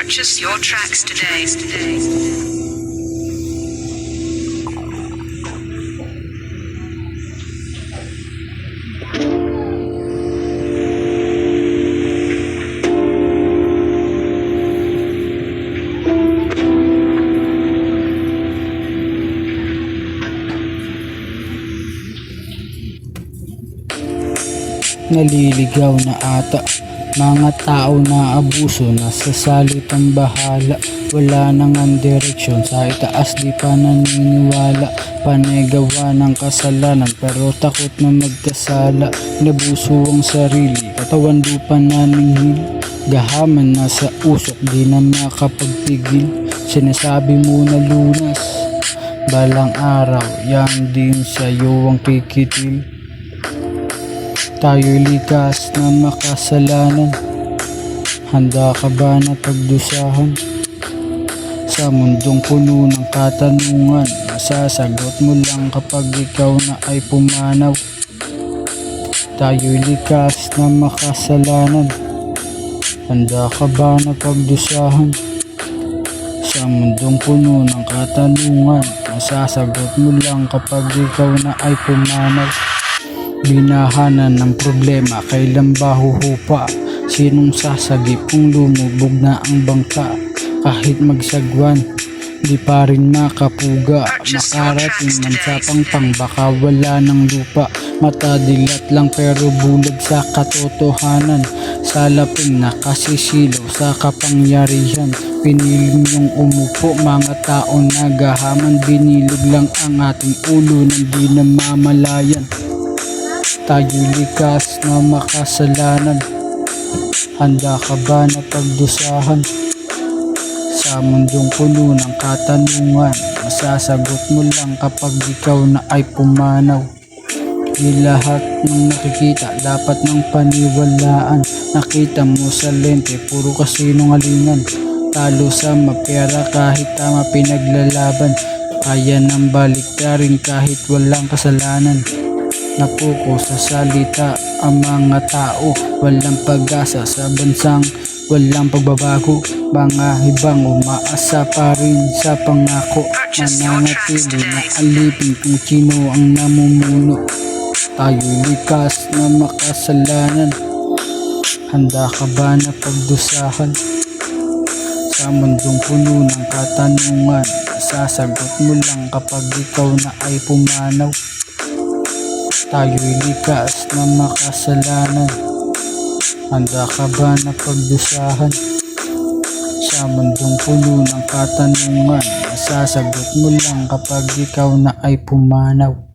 Purchase your tracks today. Naliligaw na ata mga tao na abuso, nasa salitang bahala, wala nang ang direksyon, sa itaas di pa naniniwala, panay gawa ng kasalanan pero takot na magkasala, nabuso ang sarili, katawan lupa naninghil, gahaman nasa usok di na makapagpigil, sinasabi mo na lunas, balang araw yan din sa'yo ang kikitil. Tayo'y likas na makasalanan, handa ka ba na pagdusahan? Sa mundong puno ng katanungan, masasagot mo lang kapag ikaw na ay pumanaw. Tayo'y likas na makasalanan, handa ka ba na pagdusahan? Sa mundong puno ng katanungan, masasagot mo lang kapag ikaw na ay pumanaw. Binahanan ng problema, kailan ba huhupa? Sinong sasagip kung lumubog na ang bangka? Kahit magsagwan, di pa rin makapuga, makarating man sa pangpang, baka wala ng lupa. Matadilat lang pero bulag sa katotohanan, salaping nakasisilaw sa kapangyarihan. Piniling yung umupo, mga tao nagahaman, binilog lang ang ating ulo ng di namamalayan. Tayo'y likas na makasalanan, handa ka ba na pagdusahan? Sa mundong puno ng katanungan, masasagot mo lang kapag ikaw na ay pumanaw. Di lahat ng nakikita dapat ng paniwalaan, nakita mo sa lente puro kasinungalingan. Talo sa mapera kahit tama pinaglalaban, kaya nang baliktarin kahit walang kasalanan. Napuko sa salita ang mga tao, walang pag-asa sa bansang walang pagbabago. Mga ibang umaasa pa rin sa pangako, mananatili na alipin kung sino ang namumuno. Tayo'y likas na makasalanan, handa ka ba na pagdusahan? Sa mundong puno ng katanungan, sasagot mo lang kapag ikaw na ay pumanaw. Tayo'y likas na makasalanan, handa ka ba na pagdusahan? Sa mundong puno ng katanungan, masasagot mo lang kapag ikaw na ay pumanaw.